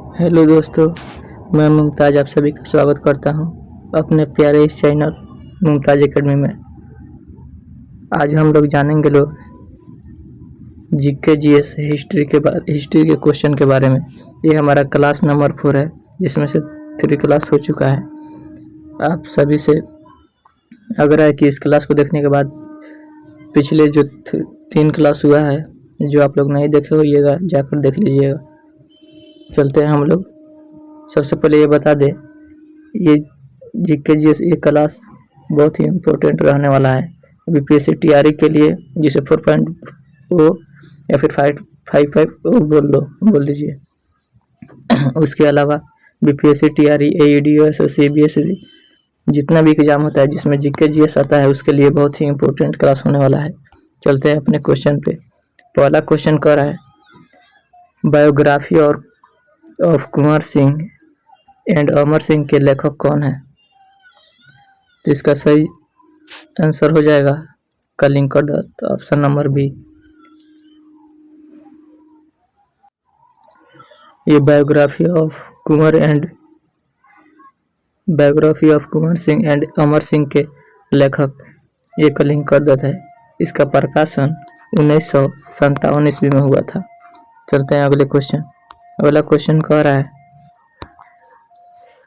Hello दोस्तों, मैं मुमताज़ आप सभी का स्वागत करता हूं अपने प्यारे इस चैनल मुमताज़ एकेडमी में। आज हम लोग जानेंगे जीके जीएस हिस्ट्री के क्वेश्चन के बारे में। ये हमारा क्लास नंबर 4 है, जिसमें से 3 क्लास हो चुका है। आप सभी से आग्रह है कि इस क्लास को देखने के बाद पिछले जो 3 क्लास हुआ है, जो आप लोग नहीं देखे होइएगा, जाकर देख लीजिएगा। चलते हैं हम लोग। सबसे पहले ये बता दें, ये जीके जीएस ये क्लास बहुत ही इम्पोर्टेंट रहने वाला है बीपीएससी टीआरई के लिए, जिसे 4.0 या फिर 5.5 बोल लीजिए। उसके अलावा BPSC TRE AED SSC BSc जितना भी एग्जाम होता है जिसमें जीके जीएस आता है, उसके लिए बहुत ही इम्पोर्टेंट क्लास होने वाला है। चलते हैं अपने क्वेश्चन पे। पहला क्वेश्चन कह रहा है, biography of Kunwar Singh and Amar Singh के लेखक कौन है? तो इसका सही आंसर हो जाएगा Kalikinkar Datta, option number B. ये biography of Kunwar Singh and Amar Singh के लेखक ये कलिंगर दत्त है। इसका प्रकाशन 1957 ईस्वी में हुआ था। चलते हैं अगले क्वेश्चन। अगला क्वेश्चन कह रहा है,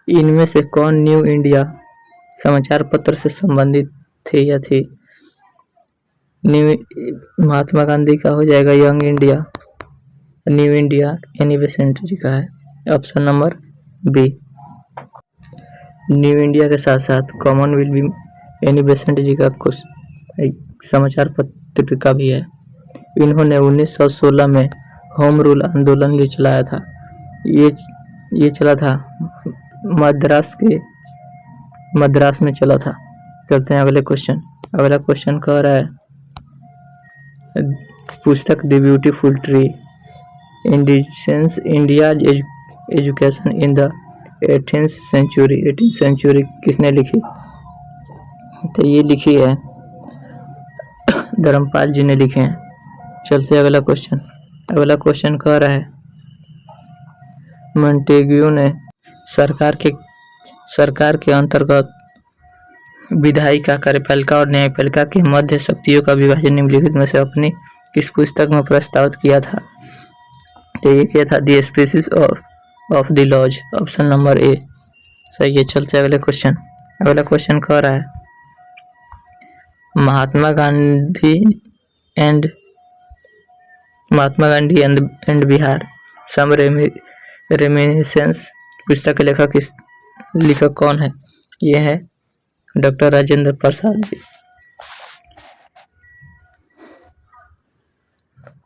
इनमें से कौन न्यू इंडिया समाचार पत्र से संबंधित थे या थी? महात्मा गांधी का हो जाएगा young India. New India Annie Besant ji का है, option number B. New India के साथ साथ कॉमनवेल्थ भी एनी बेसेंट जी का कुछ समाचार पत्र का भी है। इन्होंने 1916 में होम रूल आंदोलन भी चलाया था। ये चला था मद्रास में चला था। चलते हैं अगले क्वेश्चन। अगला क्वेश्चन कह रहा है, पुस्तक the beautiful tree indigenous India education in the 18th century किसने लिखी? तो ये लिखी है धर्मपाल जी ने लिखे हैं। चलते अगला क्वेश्चन। अगला क्वेश्चन कह रहा है, मॉन्टेग्यू ने सरकार के अंतर्गत विधायिका, कार्यपालिका और न्यायपालिका के मध्य शक्तियों का विभाजन निम्नलिखित में से अपनी किस पुस्तक में प्रस्तावित किया था? तो ये किया था the species of the laws, option number A सही है। चलते अगले क्वेश्चन। अगला क्वेश्चन कह रहा है, Mahatma Gandhi and Bihar some reminiscence पुस्तक के लेखक कौन है? ये है डॉक्टर राजेंद्र प्रसाद जी।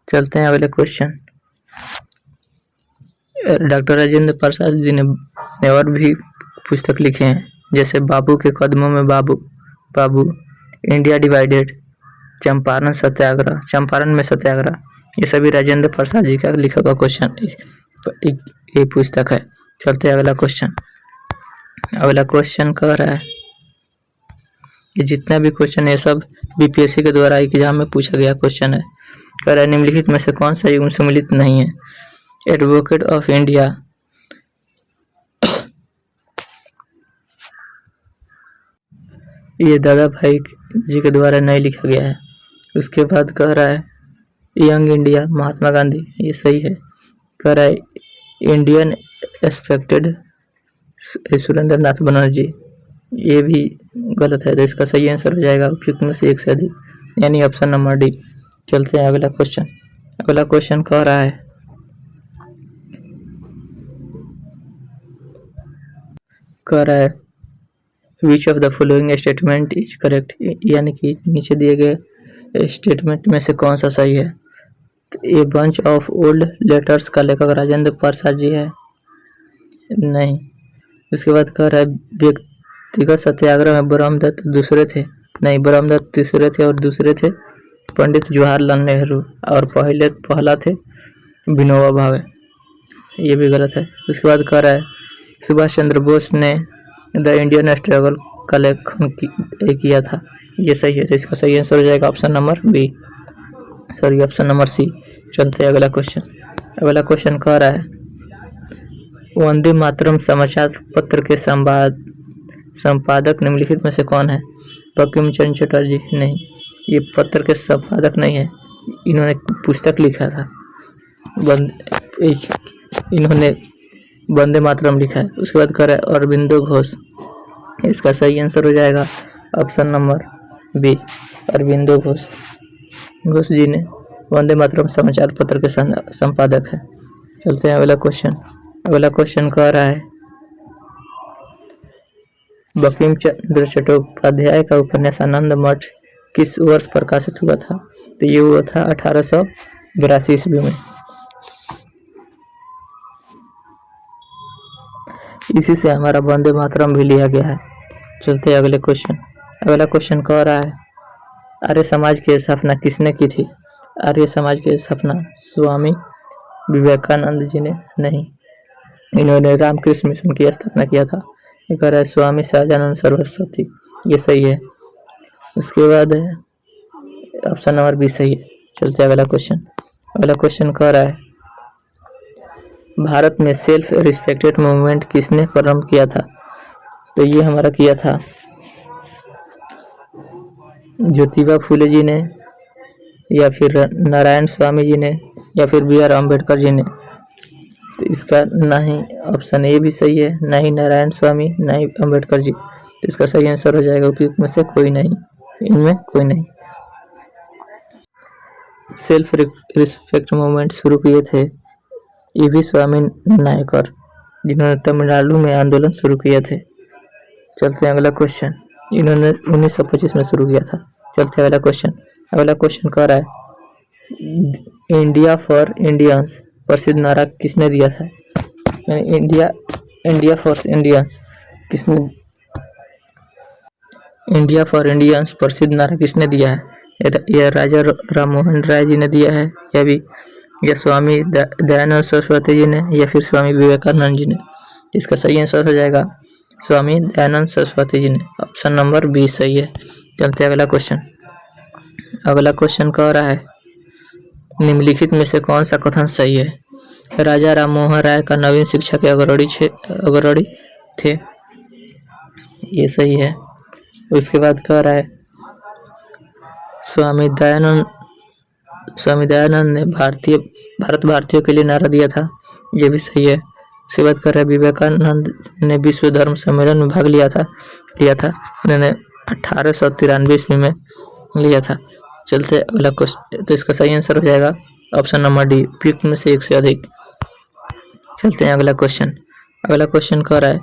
चलते हैं अगले क्वेश्चन। डॉक्टर राजेंद्र प्रसाद जी ने और भी पुस्तक लिखे हैं, जैसे बाबू के कदमों में बाबू, इंडिया डिवाइडेड, चंपारण में सत्याग्रह। ये सभी राजेंद्र प्रसाद जी का लिखा का क्वेश्चन ये पुस्तक है। चलते हैं अगला क्वेश्चन। अगला क्वेश्चन कह रहा है, ये जितना भी क्वेश्चन है सब बीपीएससी के द्वारा एग्जाम में पूछा गया क्वेश्चन है। कह रहा है, निम्नलिखित में से कौन सा युग्म सम्मिलित नहीं है? एडवोकेट ऑफ इंडिया, ये दादा भाई जी के द्वारा नहीं लिखा गया है। उसके बाद कह रहा है यंग इंडिया, महात्मा गांधी, ये सही है। कह रहा है इंडियन एक्सपेक्टेड, सुरेंद्र नाथ बनर्जी, ये भी गलत है। तो इसका सही आंसर हो जाएगा उपयुक्त में से एक से अधिक, यानी ऑप्शन नंबर डी। चलते हैं अगला क्वेश्चन। अगला क्वेश्चन कह रहा है, which of the following statement is correct, यानी कि नीचे दिए गए स्टेटमेंट में से कौन सा सही है? A bunch of old letters का लेखक राजेंद्र प्रसाद जी है? नहीं। उसके बाद कह रहा है, व्यक्तिगत सत्याग्रह में ब्रह्मदत्त दूसरे थे? नहीं, ब्रह्मदत्त तीसरे थे और दूसरे थे पंडित जवाहरलाल नेहरू, और पहला थे विनोबा भावे, ये भी गलत है। उसके बाद कह रहा है, सुभाष चंद्र बोस ने द इंडियन स्ट्रगल का लेखन किया था, ये सही है। तो इसका सही आंसर हो जाएगा option number B, option number C. चलते हैं अगला क्वेश्चन। अगला क्वेश्चन कह रहा है, वंदे मातरम समाचार पत्र के संपादक निम्नलिखित में से कौन है? बंकिम चंद्र चटर्जी? नहीं, ये पत्र के संपादक नहीं है, इन्होंने पुस्तक लिखा था। इन्होंने वंदे मातरम लिखा है। उसके बाद कर अरबिंदो घोष। इसका सही आंसर हो जाएगा option number B, Aurobindo Ghosh. Ghosh ji ने वंदे मातरम समाचार पत्र के संपादक है। चलते हैं अगला क्वेश्चन। अगला क्वेश्चन कह रहा है बंकिम चंद्र चट्टोपाध्याय का उपन्यास आनंद मठ किस वर्ष प्रकाशित हुआ था? तो ये हुआ था 1882 ईस्वी में। इसी से हमारा वंदे मातरम भी लिया गया है। चलते हैं अगले क्वेश्चन। अगला क्वेश्चन कह रहा है आर्य समाज की स्थापना किसने की थी? आर्य समाज की स्थापना स्वामी विवेकानंद जी ने? नहीं, इन्होंने रामकृष्ण मिशन की स्थापना किया था। ये कह रहा है स्वामी सहजानंद सरस्वती। ये सही है। उसके बाद ऑप्शन नंबर बी सही है। चलते हैं अगला क्वेश्चन। अगला क्वेश्चन कह रहा है भारत में सेल्फ रिस्पेक्टेड मूवमेंट किसने प्रारंभ किया था? तो ये हमारा किया था ज्योतिबा फूले जी ने, या फिर नारायण स्वामी जी ने, या फिर बी आर अम्बेडकर जी ने। तो इसका ना ही ऑप्शन ए भी सही है, ना ही नारायण स्वामी, ना ही अम्बेडकर जी। तो इसका सही आंसर हो जाएगा उपयुक्त में से कोई नहीं, इनमें कोई नहीं। सेल्फ रिस्पेक्ट मूवमेंट शुरू किए थे ईवी स्वामी नायकर, जिन्होंने तमिलनाडु में आंदोलन शुरू किए थे। चलते हैं अगला क्वेश्चन। इन्होंने 1925 में शुरू किया था। चलते हैं अगला क्वेश्चन। अगला क्वेश्चन कह रहा है इंडिया फॉर इंडियंस प्रसिद्ध नारा किसने दिया था? यानी इंडिया फॉर इंडियंस किसने, इंडिया फॉर इंडियंस प्रसिद्ध नारा किसने दिया है? यह राजा राम मोहन राय जी ने दिया है, या स्वामी दयानंद सरस्वती जी ने, या फिर स्वामी विवेकानंद जी ने। इसका सही आंसर हो जाएगा स्वामी दयानंद सरस्वती जी ने। ऑप्शन नंबर बी सही है। चलते हैं अगला क्वेश्चन। अगला क्वेश्चन कह रहा है निम्नलिखित में से कौन सा कथन सही है? राजा राम मोहन राय का नवीन शिक्षा के अग्रणी थे। ये सही है। उसके बाद कह रहा है स्वामी दयानंद ने भारत भारतीयों के लिए नारा दिया था। ये भी सही है। उसके बाद कह रहा है विवेकानंद ने विश्व धर्म सम्मेलन में भाग लिया था। उन्होंने 1893 ईस्वी में लिया था। चलते अगला क्वेश्चन। तो इसका सही आंसर हो जाएगा ऑप्शन नंबर डी, उपयुक्त में से एक से अधिक। चलते हैं अगला क्वेश्चन। अगला क्वेश्चन कह रहा है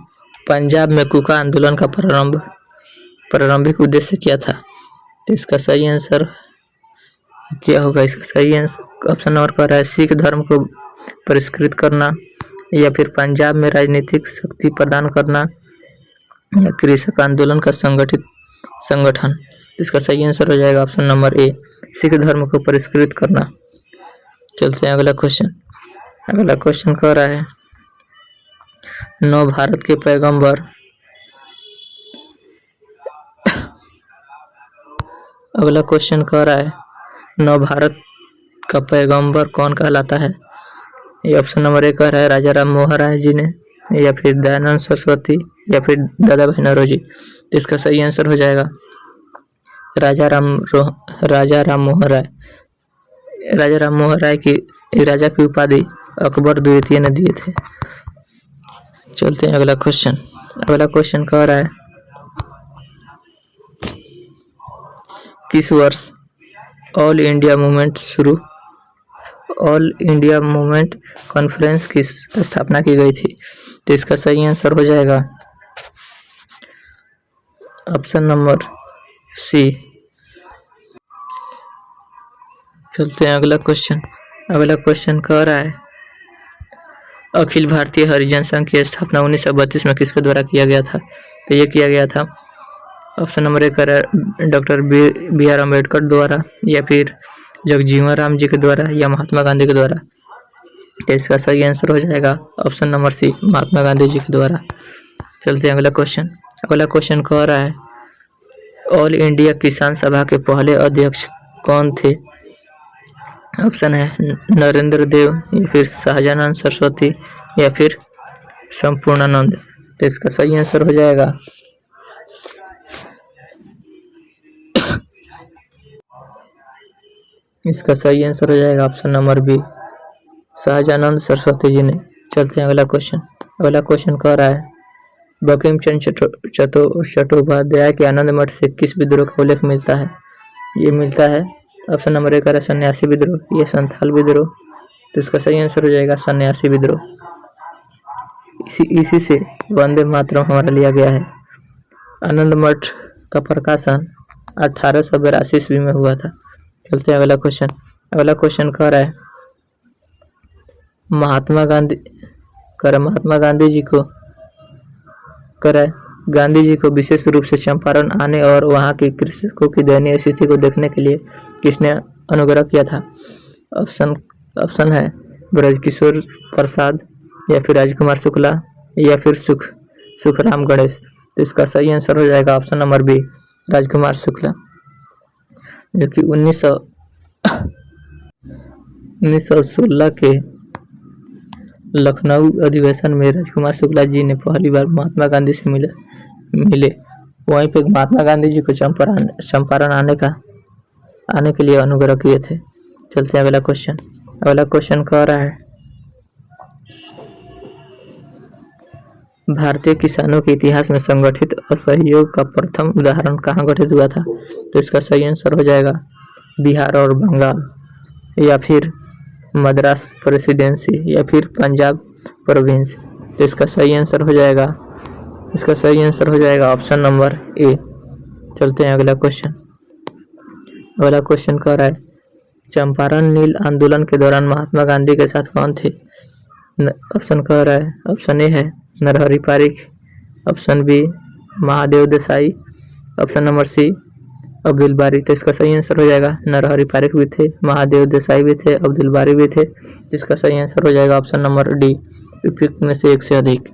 पंजाब में कुका आंदोलन का प्रारंभिक उद्देश्य क्या था? तो इसका सही आंसर क्या होगा? इसका सही आंसर ऑप्शन नंबर कह रहा है सिख धर्म को परिष्कृत करना, या फिर पंजाब में राजनीतिक शक्ति प्रदान करना, या कृषक आंदोलन का संगठन। इसका सही आंसर हो जाएगा ऑप्शन नंबर ए, सिख धर्म को परिष्कृत करना। चलते हैं अगला क्वेश्चन। अगला क्वेश्चन कह रहा है नव भारत के पैगंबर अगला क्वेश्चन कह रहा है नव भारत का पैगंबर कौन कहलाता है? ये ऑप्शन नंबर ए कह रहा है राजा राम मोहन राय जी ने, या फिर दयानंद सरस्वती, या फिर दादा भाई नौरोजी। तो इसका सही आंसर हो जाएगा राजा राम मोहन राय। राजा राम मोहन राय की राजा की उपाधि अकबर द्वितीय ने दिए थे। चलते हैं अगला क्वेश्चन। अगला क्वेश्चन कह रहा है किस वर्ष ऑल इंडिया मूवमेंट कॉन्फ्रेंस की स्थापना की गई थी? तो इसका सही आंसर हो जाएगा ऑप्शन नंबर सी। चलते हैं अगला क्वेश्चन। अगला क्वेश्चन कह रहा है अखिल भारतीय हरिजन संघ की स्थापना 1932 में किसके द्वारा किया गया था? तो ये किया गया था ऑप्शन नंबर एक डॉक्टर बी आर अम्बेडकर द्वारा, या फिर जगजीवन राम जी के द्वारा, या महात्मा गांधी के द्वारा। तो इसका सही आंसर हो जाएगा ऑप्शन नंबर सी, महात्मा गांधी जी के द्वारा। चलते हैं अगला क्वेश्चन। अगला क्वेश्चन कह रहा है ऑल इंडिया किसान सभा के पहले अध्यक्ष कौन थे? ऑप्शन है नरेंद्र देव, या फिर शाहजानंद सरस्वती, या फिर संपूर्णानंद। तो इसका सही आंसर हो जाएगा option number B, Sahajanand Saraswati ji ने। चलते हैं अगला क्वेश्चन। अगला क्वेश्चन कह रहा है बंकिम चंद्र चट्टोपाध्याय के आनंद मठ से किस विद्रोह का उल्लेख मिलता है? ये मिलता है ऑप्शन नंबर 1 सन्यासी विद्रोह, ये संथाल विद्रोह। तो इसका सही आंसर हो जाएगा सन्यासी विद्रोह। इसी से वंदे मातरम हमारा लिया गया है। आनंद मठ का प्रकाशन 1882 ईस्वी में हुआ था। चलते हैं अगला क्वेश्चन। अगला क्वेश्चन कह रहा है महात्मा गांधी जी को विशेष रूप से चंपारण आने और वहां के कृषकों की दयनीय स्थिति को देखने के लिए किसने अनुग्रह किया था? ऑप्शन है ब्रजकिशोर प्रसाद, या फिर राजकुमार शुक्ला, या फिर सुखराम गणेश। तो इसका सही आंसर हो जाएगा option number B, Rajkumar Shukla, जो कि 1916 के लखनऊ अधिवेशन में राजकुमार शुक्ला जी ने पहली बार महात्मा गांधी से मिले। वहीं पे महात्मा गांधी जी को चंपारण आने के लिए अनुग्रह किए थे। चलते हैं अगला क्वेश्चन। अगला क्वेश्चन कह रहा है भारतीय किसानों के इतिहास में संगठित असहयोग का प्रथम उदाहरण कहाँ घटित हुआ था? तो इसका सही आंसर हो जाएगा बिहार और बंगाल, या फिर मद्रास प्रेसिडेंसी, या फिर पंजाब प्रोविंस। तो इसका सही आंसर हो जाएगा ऑप्शन नंबर ए। चलते हैं अगला क्वेश्चन। अगला क्वेश्चन कह रहा है चंपारण नील आंदोलन के दौरान महात्मा गांधी के साथ कौन थे? ऑप्शन कह रहा है ऑप्शन ए है Narhari Parikh, option B Mahadev Desai, option number C Abdul Bari. तो इसका सही आंसर हो जाएगा नरहरि पारिख भी थे, महादेव देसाई भी थे, अब्दुल बारी भी थे। इसका सही आंसर हो जाएगा ऑप्शन नंबर डी, उपयुक्त में से एक से अधिक।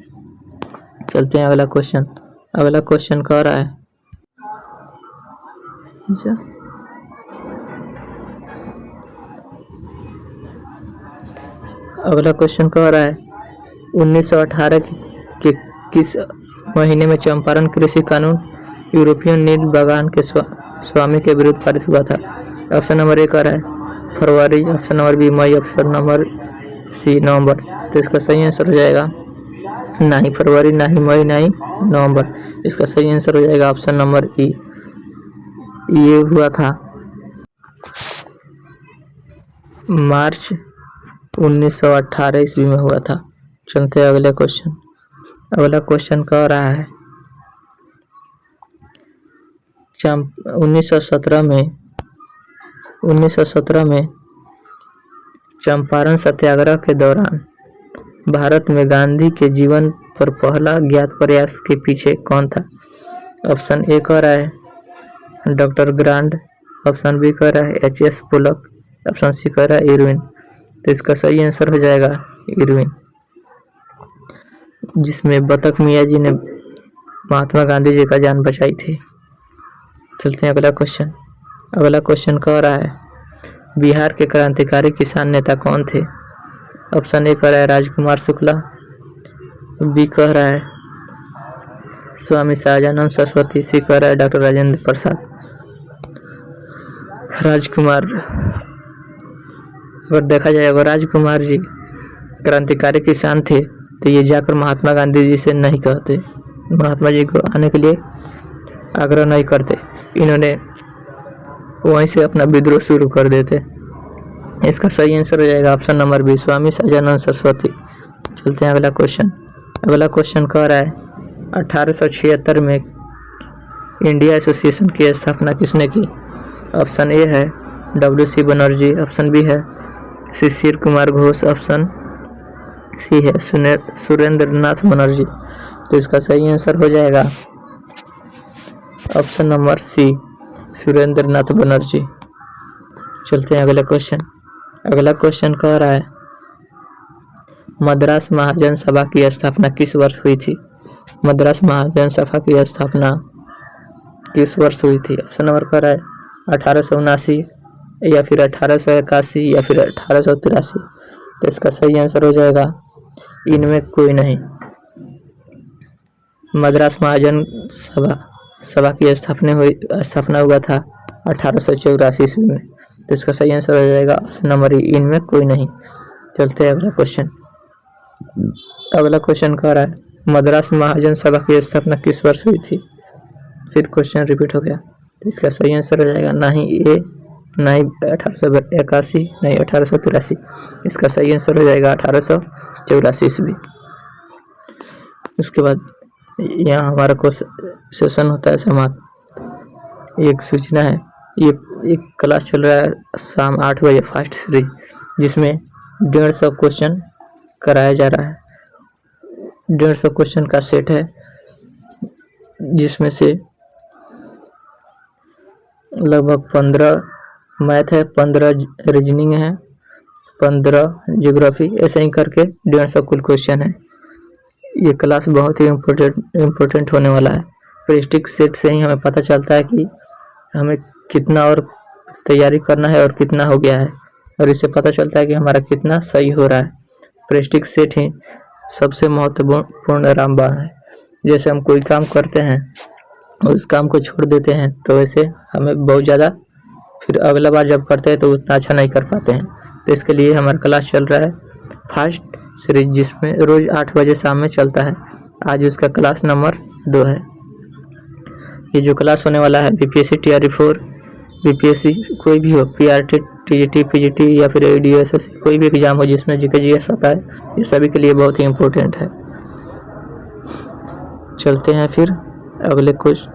चलते हैं अगला क्वेश्चन। अगला क्वेश्चन कह रहा है अगला क्वेश्चन कह रहा है 1918 के किस महीने में चंपारण कृषि कानून यूरोपियन नील बागान के स्वामी के विरुद्ध पारित हुआ था? ऑप्शन नंबर ए कह रहा है फरवरी, ऑप्शन नंबर बी मई, ऑप्शन नंबर सी नवंबर। तो इसका सही आंसर हो जाएगा ना ही फरवरी, ना ही मई, ना ही नवंबर। इसका सही आंसर हो जाएगा ऑप्शन नंबर ई। ये हुआ था मार्च 1918 ईस्वी में हुआ था। चलते हैं अगले क्वेश्चन। अगला क्वेश्चन कह रहा है 1917 में चंपारण सत्याग्रह के दौरान भारत में गांधी के जीवन पर पहला ज्ञात प्रयास के पीछे कौन था? ऑप्शन ए कह रहा है डॉक्टर ग्रांड, ऑप्शन बी कह रहा है एच.एस. पुलक, ऑप्शन सी कह रहा है इरविन। तो इसका सही आंसर हो जाएगा इरविन, जिसमें बतख मियाँ जी ने महात्मा गांधी जी का जान बचाई थी। चलते हैं अगला क्वेश्चन। अगला क्वेश्चन कह रहा है बिहार के क्रांतिकारी किसान नेता कौन थे? ऑप्शन ए कह रहा है राजकुमार शुक्ला, बी कह रहा है स्वामी सहजानंद सरस्वती, सी कह रहा है डॉक्टर राजेंद्र प्रसाद। राजकुमार, अगर देखा जाए अगर राजकुमार जी क्रांतिकारी किसान थे तो ये जाकर महात्मा गांधी जी से नहीं कहते, महात्मा जी को आने के लिए आग्रह नहीं करते, इन्होंने वहीं से अपना विद्रोह शुरू कर देते। इसका सही आंसर हो जाएगा option number B, Swami Sahajanand Saraswati. चलते हैं अगला क्वेश्चन। अगला क्वेश्चन कह रहा है 1876 में इंडिया एसोसिएशन की स्थापना किसने की? ऑप्शन ए है W.C. बनर्जी, ऑप्शन बी है शिशिर कुमार घोष, ऑप्शन सी है सुरेंद्र नाथ बनर्जी। तो इसका सही आंसर हो जाएगा ऑप्शन नंबर सी, सुरेंद्र नाथ बनर्जी। चलते हैं अगला क्वेश्चन। अगला क्वेश्चन कह रहा है मद्रास महाजन सभा की स्थापना किस वर्ष हुई थी? मद्रास महाजन सभा की स्थापना किस वर्ष हुई थी? ऑप्शन नंबर कह रहा है 1879, या फिर 1881, या फिर 1883। तो इसका सही आंसर हो जाएगा इनमें कोई नहीं, मद्रास महाजन सभा की स्थापना हुआ था 1884 ईस्वी में। तो इसका सही आंसर हो जाएगा ऑप्शन नंबर ई, इनमें कोई नहीं। चलते हैं अगला क्वेश्चन। अगला क्वेश्चन कह रहा है मद्रास महाजन सभा की स्थापना किस वर्ष हुई थी। फिर क्वेश्चन रिपीट हो गया। तो इसका सही आंसर हो जाएगा ना ही ए, ना ही 1881, ना ही 1883। इसका सही आंसर हो जाएगा 1884 ईस्वी। उसके बाद यहाँ हमारा सेशन होता है समाप्त। एक सूचना है, ये एक क्लास चल रहा है शाम 8 बजे फर्स्ट सीरीज, जिसमें 150 क्वेश्चन कराया जा रहा है। 150 क्वेश्चन का सेट है, जिसमें से लगभग 15 मैथ है, 15 रीजनिंग है, 15 ज्योग्राफी, ऐसे ही करके 150 कुल क्वेश्चन है। ये क्लास बहुत ही इम्पोर्टेंट होने वाला है। प्रेस्टिक सेट से ही हमें पता चलता है कि हमें कितना और तैयारी करना है और कितना हो गया है, और इससे पता चलता है कि हमारा कितना सही हो रहा है। प्रेस्टिक सेट ही सबसे महत्वपूर्ण रामबाण है। जैसे हम कोई काम करते हैं और उस काम को छोड़ देते हैं, तो वैसे हमें बहुत ज़्यादा फिर अगला बार जब करते हैं तो उतना अच्छा नहीं कर पाते हैं। तो इसके लिए हमारा क्लास चल रहा है फर्स्ट सीरीज, जिसमें रोज़ 8 बजे शाम में चलता है। आज उसका क्लास नंबर 2 है। ये जो क्लास होने वाला है बीपीएससी टीआरई 4, बीपीएससी कोई भी हो, पीआरटी, टीजीटी, पीजीटी या फिर एडीएसएससी, कोई भी एग्जाम हो जिसमें जीके जीएस आता है, ये सभी के लिए बहुत ही इम्पोर्टेंट है। चलते हैं फिर अगले कुछ।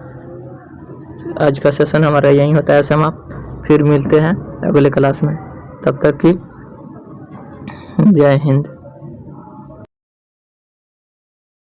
आज का सेशन हमारा यहीं होता है समाप्त। फिर मिलते हैं अगले क्लास में। तब तक की जय हिंद।